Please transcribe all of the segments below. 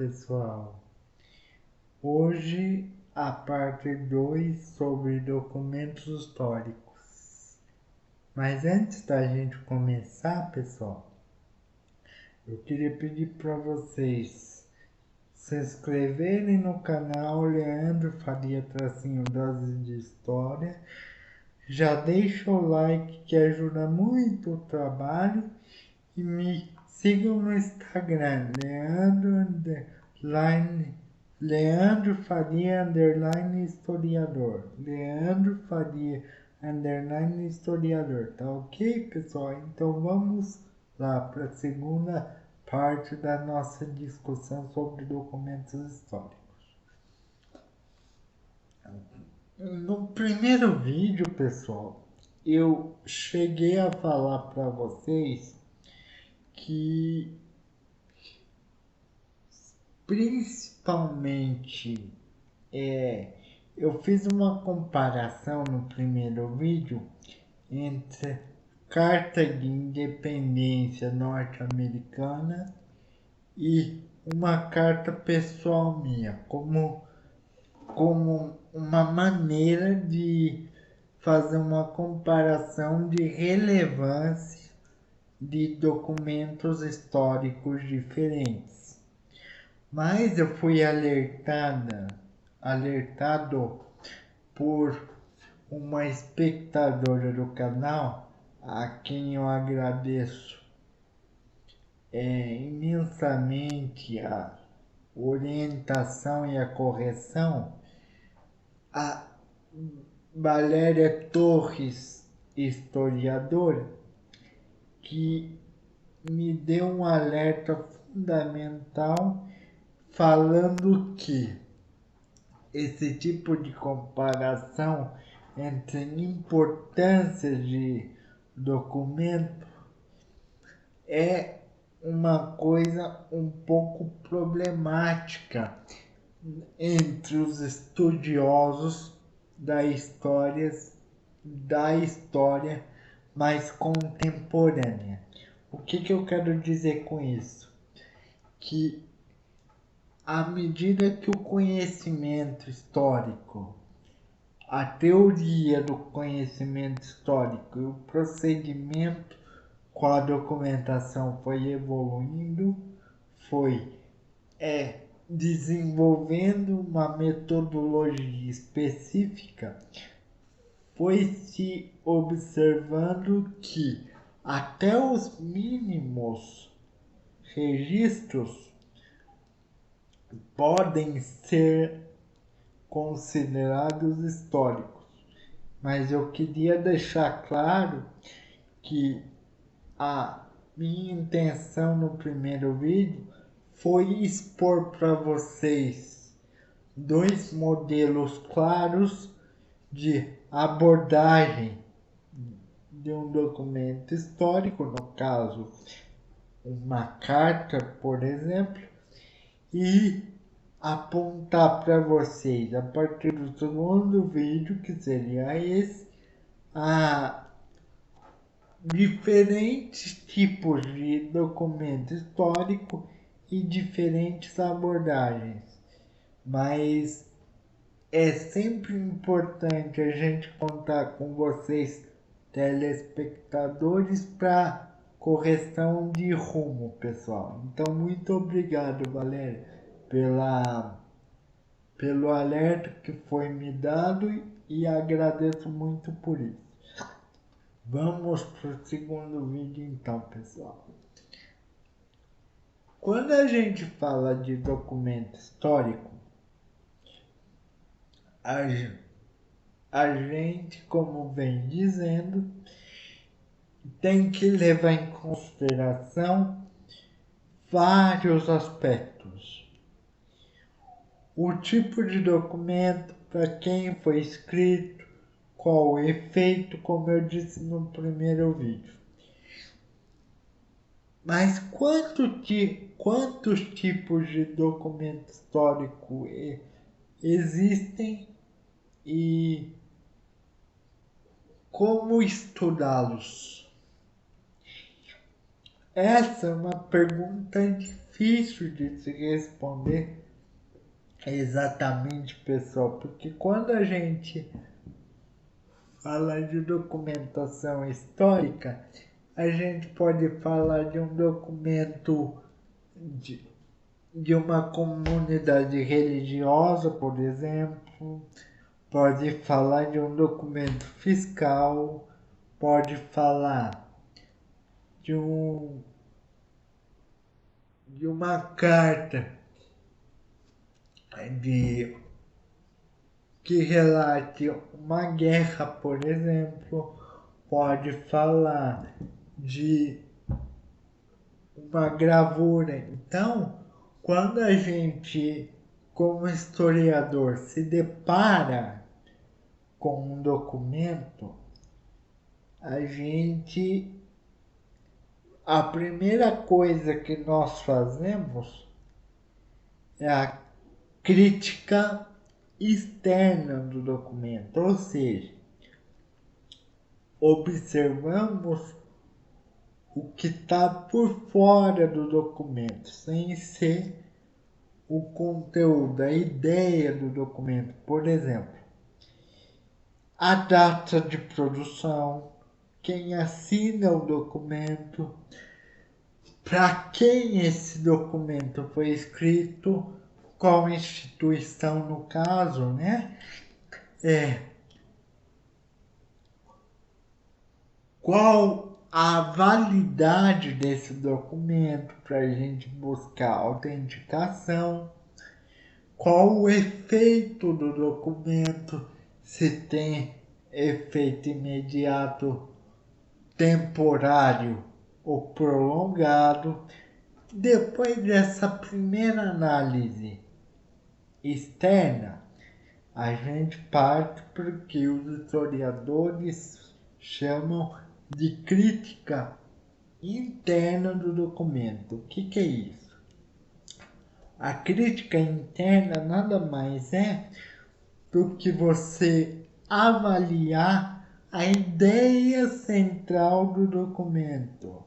pessoal. Hoje a parte 2 sobre documentos históricos. Mas antes da gente começar, pessoal, eu queria pedir para vocês se inscreverem no canal Leandro Faria Tracinho Dose de História. Já deixa o like que ajuda muito o trabalho e me sigam no Instagram, Leandro Faria historiador. Leandro Faria historiador, tá ok, pessoal? Então vamos lá para a segunda parte da nossa discussão sobre documentos históricos. No primeiro vídeo, pessoal, eu cheguei a falar para vocês que principalmente eu fiz uma comparação no primeiro vídeo entre Carta de Independência norte-americana e uma carta pessoal minha, como uma maneira de fazer uma comparação de relevância de documentos históricos diferentes. Mas eu fui alertado por uma espectadora do canal, a quem eu agradeço imensamente a orientação e a correção, a Valéria Torres, historiadora, que me deu um alerta fundamental falando que esse tipo de comparação entre importâncias de documento é uma coisa um pouco problemática entre os estudiosos da história mais contemporânea. O que eu quero dizer com isso? Que à medida que o conhecimento histórico, a teoria do conhecimento histórico e o procedimento com a documentação foi evoluindo, foi desenvolvendo uma metodologia específica, foi se observando que até os mínimos registros podem ser considerados históricos. Mas eu queria deixar claro que a minha intenção no primeiro vídeo foi expor para vocês dois modelos claros de abordagem de um documento histórico, no caso, uma carta, por exemplo, e apontar para vocês, a partir do segundo vídeo, que seria esse, a diferentes tipos de documento histórico e diferentes abordagens. Mas é sempre importante a gente contar com vocês, telespectadores, para correção de rumo, pessoal. Então, muito obrigado, Valéria, pelo alerta que foi me dado e agradeço muito por isso. Vamos para o segundo vídeo então, pessoal. Quando a gente fala de documento histórico, a gente, como vem dizendo, tem que levar em consideração vários aspectos. O tipo de documento, para quem foi escrito, qual o efeito, como eu disse no primeiro vídeo. Mas quantos tipos de documento histórico existem e como estudá-los? Essa é uma pergunta difícil difícil de se responder exatamente, pessoal, porque quando a gente fala de documentação histórica, a gente pode falar de um documento de, de uma comunidade religiosa, por exemplo, pode falar de um documento fiscal, pode falar de de uma carta de que relate uma guerra, por exemplo, pode falar de uma gravura. Então, quando a gente, como historiador, se depara com um documento, a primeira coisa que nós fazemos é a crítica externa do documento, ou seja, observamos o que está por fora do documento, sem ser o conteúdo, a ideia do documento. Por exemplo, a data de produção, quem assina o documento, para quem esse documento foi escrito, qual instituição no caso, né? Qual a validade desse documento para a gente buscar autenticação, qual o efeito do documento, se tem efeito imediato, temporário ou prolongado. Depois dessa primeira análise externa, a gente parte para o que os historiadores chamam de crítica interna do documento. O que é isso? A crítica interna nada mais é do que você avaliar a ideia central do documento,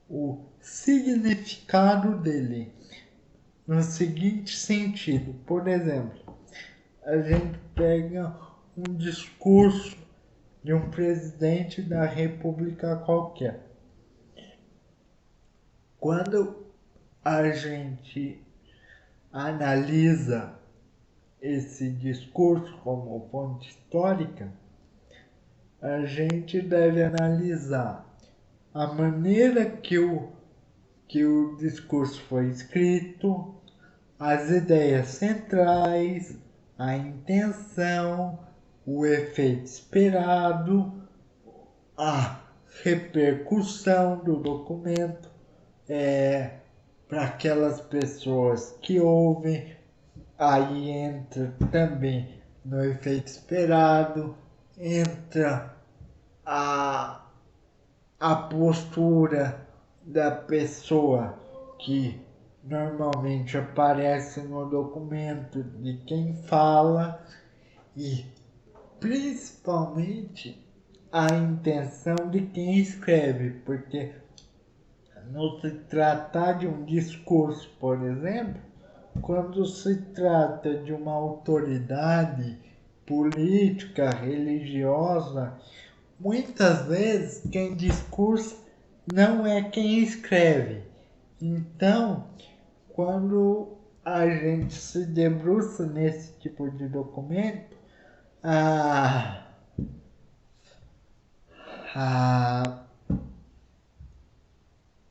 o significado dele, no seguinte sentido. Por exemplo, a gente pega um discurso de um presidente da república qualquer. Quando a gente analisa esse discurso como fonte histórica, a gente deve analisar a maneira que o discurso foi escrito, as ideias centrais, a intenção, o efeito esperado, a repercussão do documento para aquelas pessoas que ouvem. Aí entra também no efeito esperado, entra a postura da pessoa que normalmente aparece no documento de quem fala e principalmente a intenção de quem escreve, porque no se tratar de um discurso, por exemplo, quando se trata de uma autoridade política, religiosa, muitas vezes quem discursa não é quem escreve. Então, quando a gente se debruça nesse tipo de documento,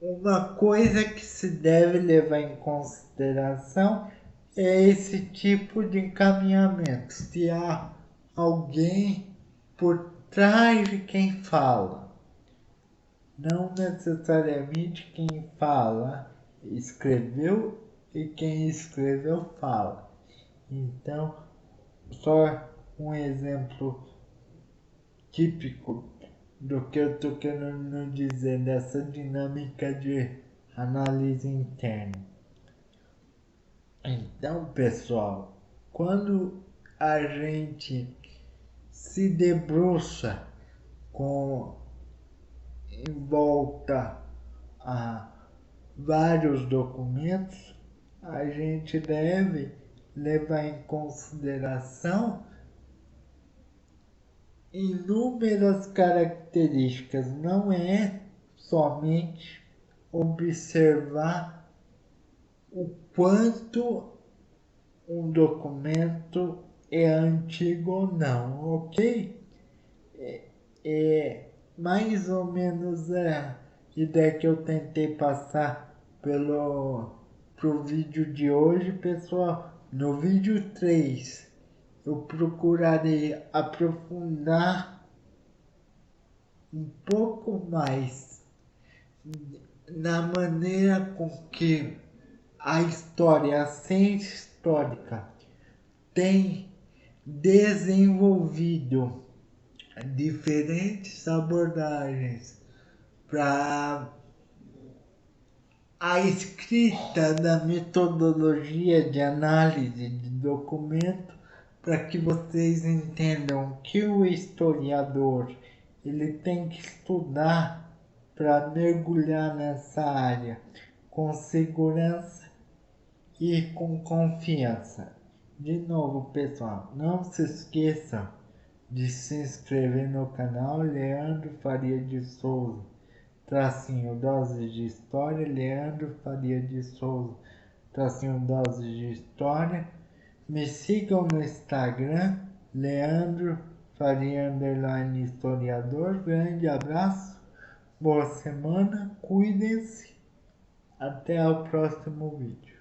uma coisa que se deve levar em consideração é esse tipo de encaminhamento. Se há alguém por trás de quem fala, não necessariamente quem fala escreveu e quem escreveu fala. Então, só um exemplo típico do que eu estou querendo dizer dessa dinâmica de análise interna. Então, pessoal, quando a gente se debruça com em volta a vários documentos, a gente deve levar em consideração inúmeras características, não é somente observar o quanto um documento é antigo ou não, ok? É mais ou menos a ideia que eu tentei passar pro vídeo de hoje, pessoal. No vídeo 3 eu procurarei aprofundar um pouco mais na maneira com que a história, a ciência histórica tem desenvolvido diferentes abordagens para a escrita da metodologia de análise de documento, para que vocês entendam que o historiador ele tem que estudar para mergulhar nessa área com segurança e com confiança. De novo, pessoal, não se esqueçam de se inscrever no canal Leandro Faria de Souza, tracinho Doses de História, Leandro Faria de Souza, tracinho Doses de História. Me sigam no Instagram, Leandro Faria _ Historiador. Grande abraço, boa semana, cuidem-se, até o próximo vídeo.